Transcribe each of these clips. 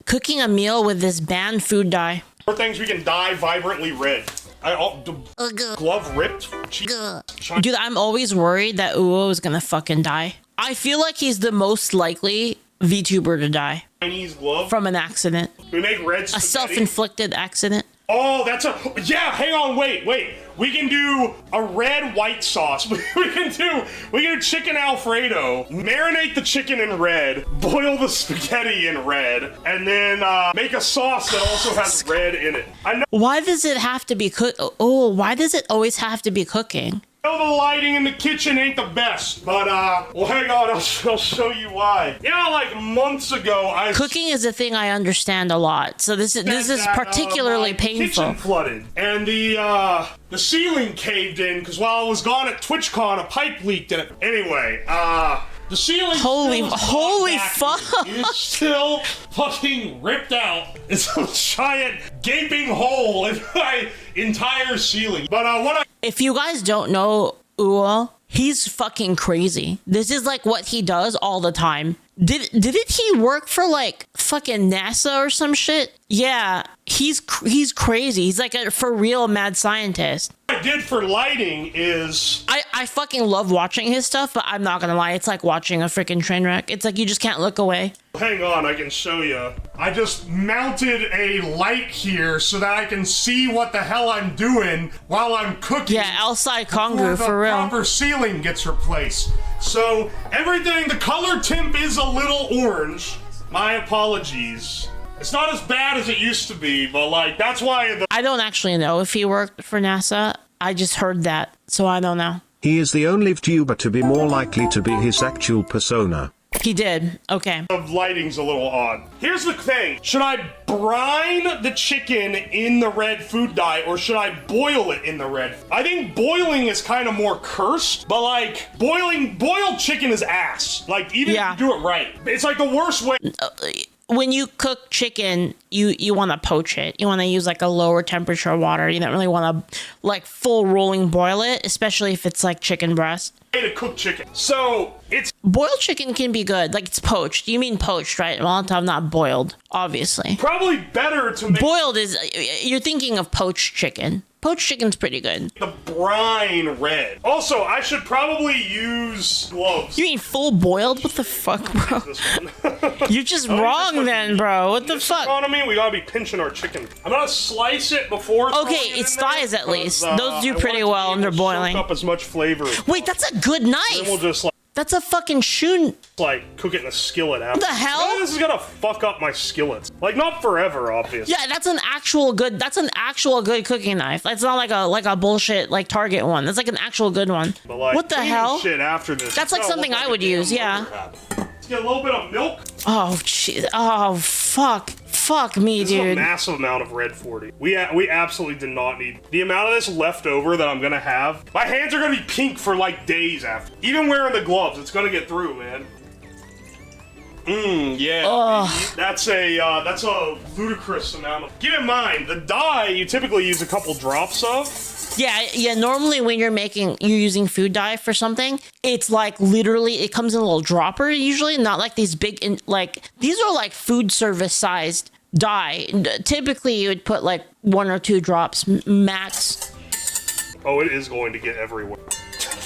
cooking a meal with this banned food dye. More things we can dye vibrantly red. Glove ripped. Dude, I'm always worried that Uwo is gonna fucking die. I feel like he's the most likely VTuber to die. Chinese glove. From an accident. We make red spaghetti. A self-inflicted accident. Oh, that's a... Yeah, hang on, wait. We can do a red white sauce. We can do chicken Alfredo, marinate the chicken in red, boil the spaghetti in red, and then make a sauce that also has red in it. I know. Why does it have to be why does it always have to be cooking? I know the lighting in the kitchen ain't the best, but well, hang on, I'll show you why. You know, like months ago, cooking is a thing I understand a lot, so this is particularly painful. Kitchen flooded, and the ceiling caved in because while I was gone at TwitchCon, a pipe leaked in it. Anyway, the ceiling. Holy fuck! It's still fucking ripped out. It's a giant gaping hole in my entire ceiling. But if you guys don't know Uwo, he's fucking crazy. This is like what he does all the time. Didn't he work for like fucking NASA or some shit? Yeah, he's crazy. He's like a for real mad scientist. What I did for lighting is I fucking love watching his stuff, but I'm not gonna lie, it's like watching a freaking train wreck. It's like you just can't look away. Hang on, I can show you. I just mounted a light here so that I can see what the hell I'm doing while I'm cooking. Yeah, outside Kongu for real. The proper ceiling gets replaced. So everything, the color temp is a little orange. My apologies. It's not as bad as it used to be, but like that's why I don't actually know if he worked for NASA. I just heard that, so I don't know. He is the only VTuber to be more likely to be his actual persona. He did. Okay. The lighting's a little odd. Here's the thing. Should I brine the chicken in the red food dye or should I boil it in the red? I think boiling is kind of more cursed, but like boiled chicken is ass. Like even if you do it right. It's like the worst way. When you cook chicken, you want to poach it. You want to use like a lower temperature water. You don't really want to like full rolling boil it, especially if it's like chicken breast. To cook chicken. So it's boiled chicken can be good. Like it's poached. You mean poached, right? Well, I'm not boiled, obviously. Probably better to make boiled is you're thinking of poached chicken. Poached chicken's pretty good. The brine red. Also, I should probably use gloves. You mean full boiled? What the fuck, bro? You're just wrong then, bro. What the fuck? Economy, we gotta be pinching our chicken. I'm gonna slice it before. Okay, it's thighs at least. Those do pretty well under boiling. Soak up as much flavor. Wait, that's a good knife. Then we'll just like. That's a fucking shoe. Like cook it in a skillet after. What the hell? This is gonna fuck up my skillets. Like not forever, obviously. Yeah, that's an actual good cooking knife. It's not like a bullshit like Target one. That's like an actual good one. But like, what the hell? Shit after this. That's like something I would use. Yeah. Let's get a little bit of milk. Oh jeez. Oh fuck. Fuck me, dude. This is a massive amount of red 40. We absolutely did not need the amount of this left over that I'm gonna have. My hands are gonna be pink for like days after. Even wearing the gloves, it's gonna get through, man. Yeah. That's a ludicrous amount of. Keep in mind, the dye you typically use a couple drops of. Yeah. Normally, when you're using food dye for something, it's like literally it comes in a little dropper. Usually, not like these big these are like food service sized dye. Typically, you would put like 1 or 2 drops max. Oh, it is going to get everywhere.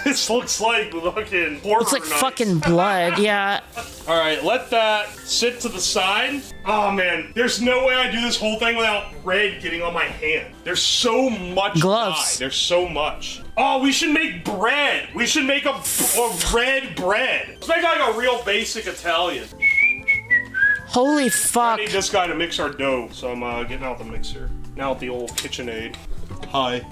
This looks like fucking horror. It's like fucking blood, yeah. All right, let that sit to the side. Oh man, there's no way I do this whole thing without red getting on my hand. There's so much gloves. Dye. There's so much. Oh, we should make bread. We should make a red bread. Let's make like a real basic Italian. Holy fuck. I need this guy to mix our dough, so I'm getting out the mixer. Now with the old KitchenAid. Hi.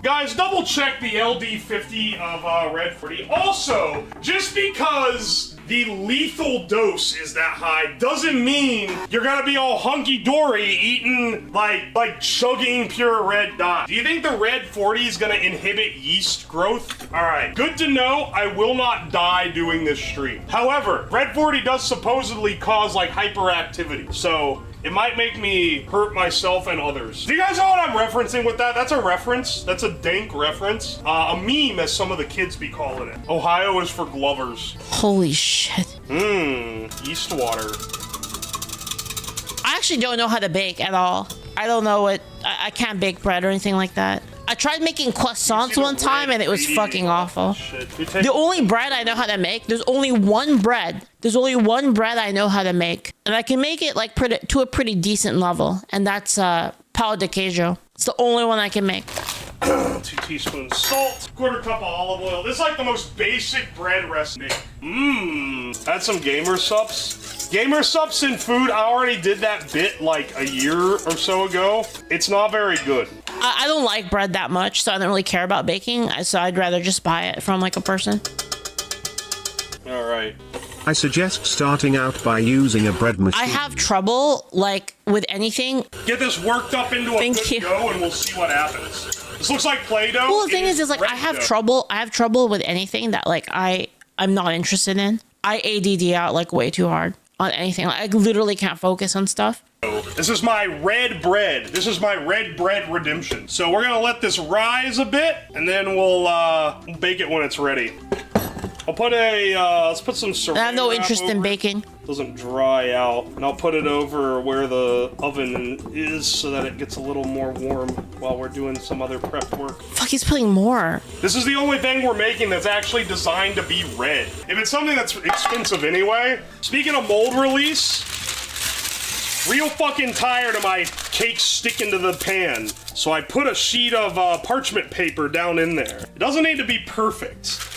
Guys, double check the LD50 of Red 40. Also, just because the lethal dose is that high doesn't mean you're gonna be all hunky-dory eating, like chugging pure red dye. Do you think the Red 40 is gonna inhibit yeast growth? All right, good to know. I will not die doing this stream. However, Red 40 does supposedly cause like hyperactivity, so it might make me hurt myself and others. Do you guys know what I'm referencing with that? That's a reference. That's a dank reference. A meme, as some of the kids be calling it. Ohio is for glovers. Holy shit. Yeast water. I I actually don't know how to bake at all. I don't know what, I can't bake bread or anything like that. I tried making croissants one time and it was fucking awful. The only bread I know how to make, there's only one bread I know how to make. And I can make it like to a pretty decent level. And that's pão de queijo. It's the only one I can make. 2 teaspoons salt, 1/4 cup of olive oil. This is like the most basic bread recipe. Add some gamer subs. Gamer subs in food, I already did that bit like a year or so ago. It's not very good. I don't like bread that much, so I don't really care about baking. So I'd rather just buy it from like a person. All right. I suggest starting out by using a bread machine. I have trouble like with anything. Get this worked up into a good dough and we'll see what happens. This looks like Play-Doh. Well, the thing is like I have trouble with anything that like I'm not interested in. I ADD out like way too hard on anything. Like, I literally can't focus on stuff. This is my red bread. This is my red bread redemption. So we're gonna let this rise a bit, and then we'll bake it when it's ready. I'll put let's put some saran wrap. I have no interest in baking. Doesn't dry out, and I'll put it over where the oven is so that it gets a little more warm while we're doing some other prep work. Fuck, he's putting more. This is the only thing we're making that's actually designed to be red. If it's something that's expensive anyway. Speaking of mold release, real fucking tired of my cake sticking to the pan. So I put a sheet of parchment paper down in there. It doesn't need to be perfect.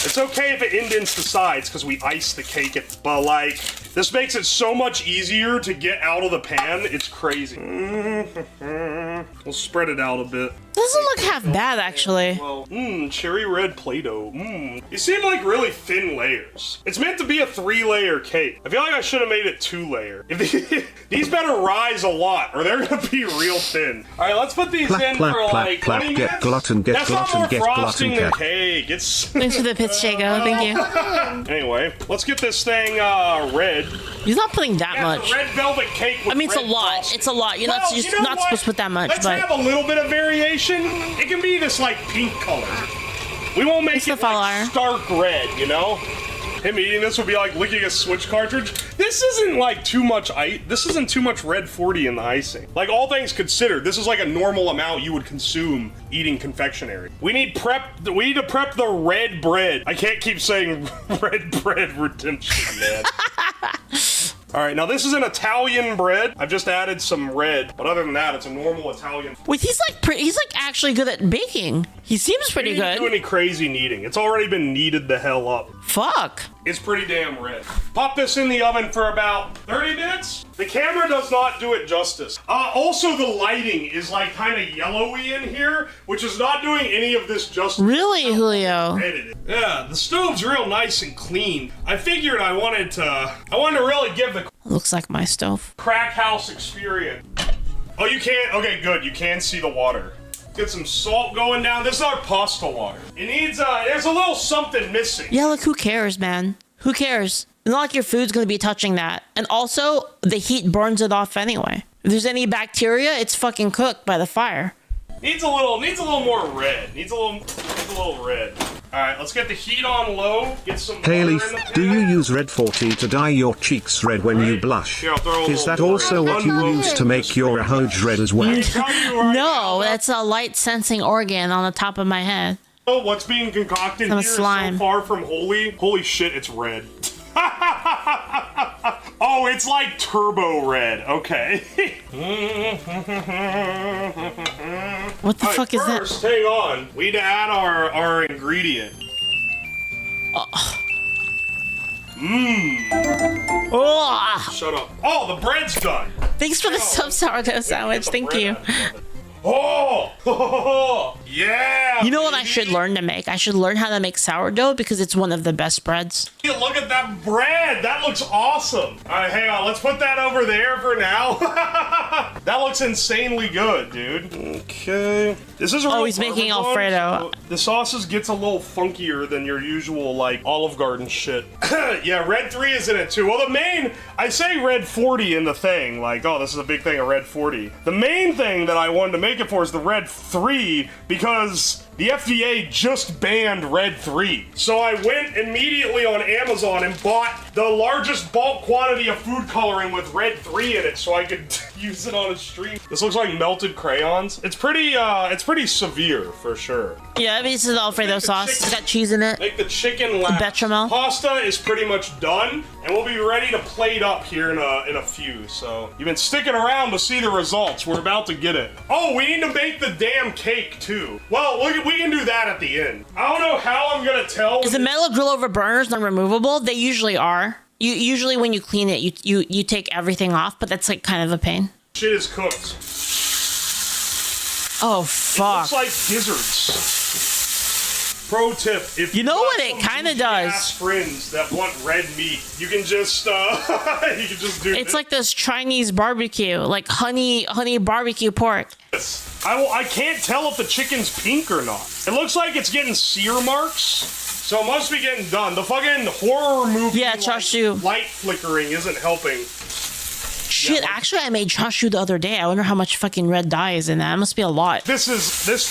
It's okay if it indents the sides because we ice the cake, but like, this makes it so much easier to get out of the pan. It's crazy. We'll spread it out a bit. Doesn't look half bad, actually. Well, cherry red Play-Doh. These seem like really thin layers. It's meant to be a 3-layer cake. I feel like I should have made it 2-layer. These better rise a lot, or they're gonna be real thin. All right, let's put these in for like 20 minutes. Get glutton, get That's glutton, not more get frosting glutton, than cake. It's Thanks for the pits, Shago. Thank you. Anyway, let's get this thing red. He's not putting that much. It's a red velvet cake with I mean, it's a red lot. frosting. It's a lot. You're Well, not you know not what? supposed to put that much. Let's but have a little bit of variation. It can be this like pink color. We won't make It's it the like stark red, you know? Him eating this would be like licking a Switch cartridge. This isn't like too much this isn't too much red 40 in the icing. Like, all things considered, this is like a normal amount you would consume eating confectionery. We need to prep the red bread. I can't keep saying red bread redemption, man. All right, now this is an Italian bread. I've just added some red, but other than that, it's a normal Italian. Wait, he's like actually good at baking. He seems pretty He didn't good. do any crazy kneading. It's already been kneaded the hell up. Fuck. It's pretty damn red. Pop this in the oven for about 30 minutes. The camera does not do it justice. Also, the lighting is like kind of yellowy in here, which is not doing any of this justice. Really, Julio? Yeah, the stove's real nice and clean. I figured I wanted to really give the Looks like my stove. crack house experience. Oh, you can't? Okay, good. You can see the water. Get some salt going down. This is our pasta water. It needs, there's a little something missing. Yeah, look, who cares, man? Who cares? It's not like your food's gonna be touching that. And also, the heat burns it off anyway. If there's any bacteria, it's fucking cooked by the fire. Needs a little more red. Needs a little red. All right, let's get the heat on low. Get some butter Hey in Leaf, the pan. do you use red 40 to dye your cheeks red when you blush? Here, I'll throw a Is that little also more what you in. use to make your hose red as well? I tell you right No, now, that's a light sensing organ on the top of my head. what's being concocted Some here is slime. so far from holy. Holy shit, it's red. Oh, it's like turbo red. Okay. What the fuck is that? First, hang on. We need to add our ingredient. Oh, Shut up. Oh, the bread's done. thanks for the sub sourdough sandwich. Thank you. Oh, yeah. You know what I should learn to make? I should learn how to make sourdough because it's one of the best breads. Hey, look at that bread. That looks awesome. All right, hang on. Let's put that over there for now. That looks insanely good, dude. Okay. This is a real he's making Parmesan, Alfredo. so the sauces gets a little funkier than your usual, like, Olive Garden shit. Yeah, red 3 is in it, too. Well, I say red 40 in the thing. Like, oh, this is a big thing of red 40. The main thing that I wanted to make it for is the red 3, because because the FDA just banned Red 3. So I went immediately on Amazon and bought the largest bulk quantity of food coloring with Red 3 in it so I could use it on a stream. This looks like melted crayons. It's pretty severe for sure. Yeah, this is Alfredo sauce. It's got cheese in it. Make the chicken last. Bechamel. Pasta is pretty much done, and we'll be ready to plate up here in a few. So you've been sticking around to see the results. We're about to get it. Oh, we need to make the damn cake too. Well, we can do that at the end. I don't know how I'm gonna tell. Is the metal grill over burners non-removable? They usually are. Usually when you clean it, you take everything off, but that's like kind of a pain. Shit is cooked. Oh It fuck! looks like gizzards. Pro tip: if You know got what it some kinda goofy-ass does? friends that want red meat, you can just do. It's like this Chinese barbecue, like honey barbecue pork. this. I can't tell if the chicken's pink or not. It looks like it's getting sear marks, so it must be getting done. The fucking horror movie, Yeah, chashu. light flickering isn't helping. Shit, actually, I made chashu the other day. I wonder how much fucking red dye is in that. It must be a lot. This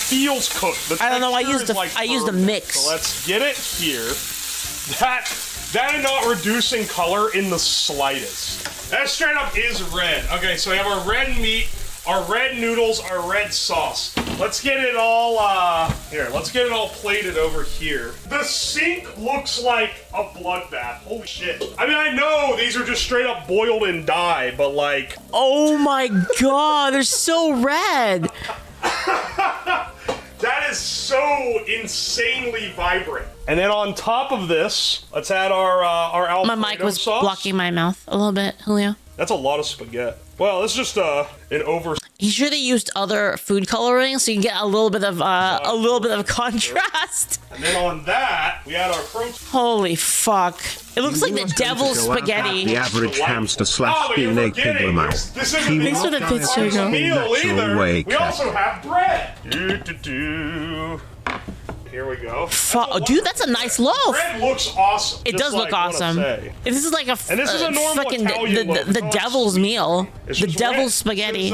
feels cooked. The I don't know. I texture used is, like, I used a perfect. mix. So let's get it here. That is not reducing color in the slightest. That straight up is red. Okay, so we have our red meat, our red noodles, our red sauce. Let's get it all, here, let's get it all plated over here. The sink looks like a bloodbath. Holy shit. I mean, I know these are just straight up boiled in dye, but like... Oh my god, they're so red. That is so insanely vibrant. And then on top of this, let's add our Alfredo My mic was sauce. blocking my mouth a little bit, Julio. That's a lot of spaghetti. Well, it's just an over... You should have used other food coloring so you can get a little bit of contrast. And then on that, we add our protein. Holy fuck! It looks like the Tend to devil's go out spaghetti. The average hamster Oh, slash but you're being a forgetting, pigmammal. this isn't He the will Thanks for the not bits, die Hugo. a meal natural either. way, We cat. also have bread. Here we go. Oh, dude, that's a nice loaf. Bread looks awesome. It just does like look what I awesome. say. If this is like a And this is a normal fucking Italian loaf. the It's not devil's sweet. meal, It's the just devil's red. spaghetti.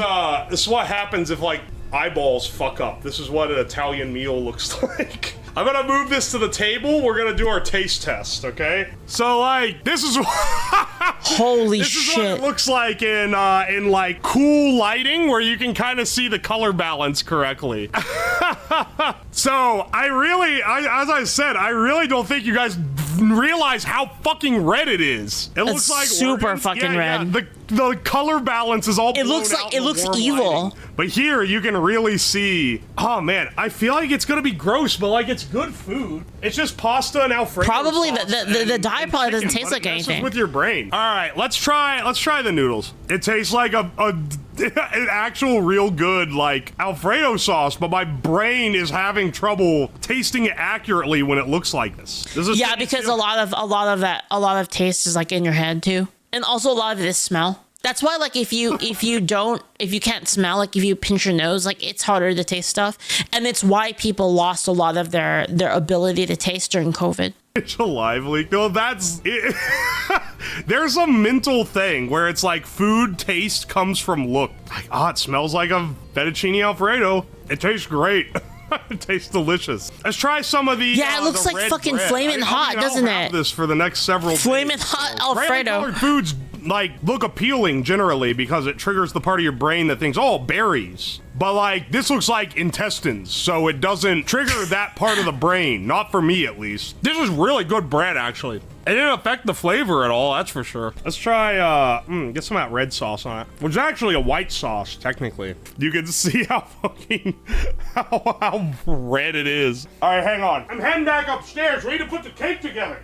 This is what happens if like eyeballs fuck up. This is what an Italian meal looks like. I'm gonna move this to the table. We're gonna do our taste test, okay? So like, this is Holy this is what it shit! looks like in like cool lighting where you can kind of see the color balance correctly. So as I said, I really don't think you guys realize how fucking red it is. It looks like super organs. fucking red. The color balance is all. It looks blown like- out it in the looks warm evil. lighting. But here you can really see. Oh man, I feel like it's gonna be gross, but like it's good food. It's just pasta and Alfredo. Probably sauce the dye and probably doesn't chicken, taste but like it messes anything. with your brain. All right, let's try the noodles. It tastes like an actual real good like Alfredo sauce, but my brain is having trouble tasting it accurately when it looks like this. This is Yeah, because a lot of taste is like in your head too, and also a lot of it is smell. That's why, like, if you can't smell, like, if you pinch your nose, like, it's harder to taste stuff, and it's why people lost a lot of their ability to taste during COVID. It's a live leak. No, that's it. There's a mental thing where it's like food taste comes from look. Like, it smells like a fettuccine Alfredo. It tastes great. It tastes delicious. Let's try some of the. Yeah, it looks the like red fucking bread. flaming hot, doesn't I'll have it? This for the next several. Flaming days. hot Brightly Alfredo. colored foods like look appealing generally because it triggers the part of your brain that thinks, oh, berries. But like this looks like intestines, so it doesn't trigger that part of the brain. Not for me, at least. This is really good bread, actually. It didn't affect the flavor at all, that's for sure. Let's try, get some of that red sauce on it. Which is actually a white sauce, technically. You can see how fucking, how red it is. All right, hang on. I'm heading back upstairs. We need to put the cake together.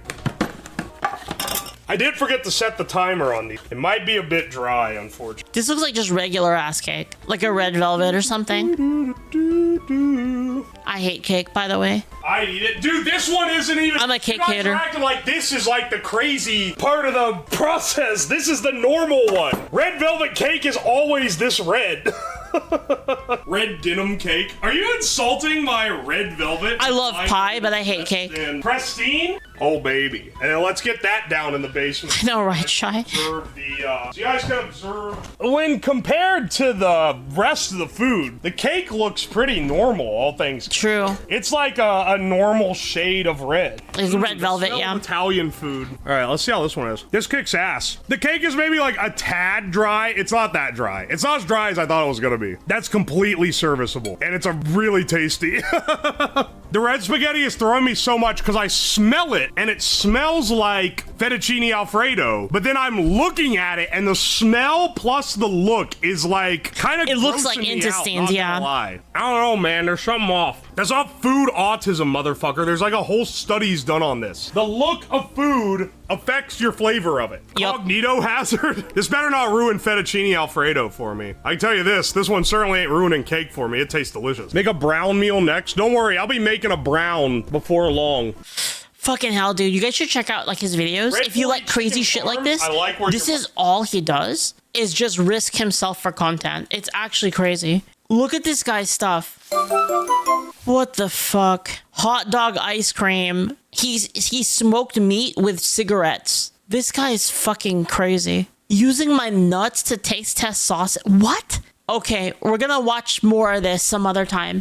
I did forget to set the timer on these. It might be a bit dry, unfortunately. This looks like just regular ass cake, like a red velvet or something. I hate cake, by the way. I eat it. Dude, this one isn't even... I'm a cake you guys hater. are acting like this is like the crazy part of the process. This is the normal one. Red velvet cake is always this red. Red denim cake. Are you insulting my red velvet? I love pie, but I hate cake. And pristine? Oh, baby. And then let's get that down in the basement. I know, right, Shy? Observe the, so you guys can observe. When compared to the rest of the food, the cake looks pretty normal, all things. True. It's like a normal shade of red. Like red velvet, Smell yeah. of Italian food. All right, let's see how this one is. This kicks ass. The cake is maybe like a tad dry. It's not that dry. It's not as dry as I thought it was gonna be. That's completely serviceable, and it's a really tasty. The red spaghetti is throwing me so much because I smell it, and it smells like fettuccine Alfredo, but then I'm looking at it, and the smell plus the look is like kind of It looks like intestines, yeah. I don't know, man. There's something off. That's not food autism, motherfucker. There's like a whole studies done on this. The look of food affects your flavor of it. Yep. Cognito hazard. This better not ruin fettuccine Alfredo for me. I can tell you this one certainly ain't ruining cake for me. It tastes delicious. Make a brown meal next. Don't worry, I'll be making a brown before long. Fucking hell, dude. You guys should check out like his videos. Red If you like crazy shit like this, I like where this you're- is all he does is just risk himself for content. It's actually crazy. Look at this guy's stuff. What the fuck? Hot dog ice cream. He smoked meat with cigarettes. This guy is fucking crazy. Using my nuts to taste test sauce. What? Okay, we're gonna watch more of this some other time.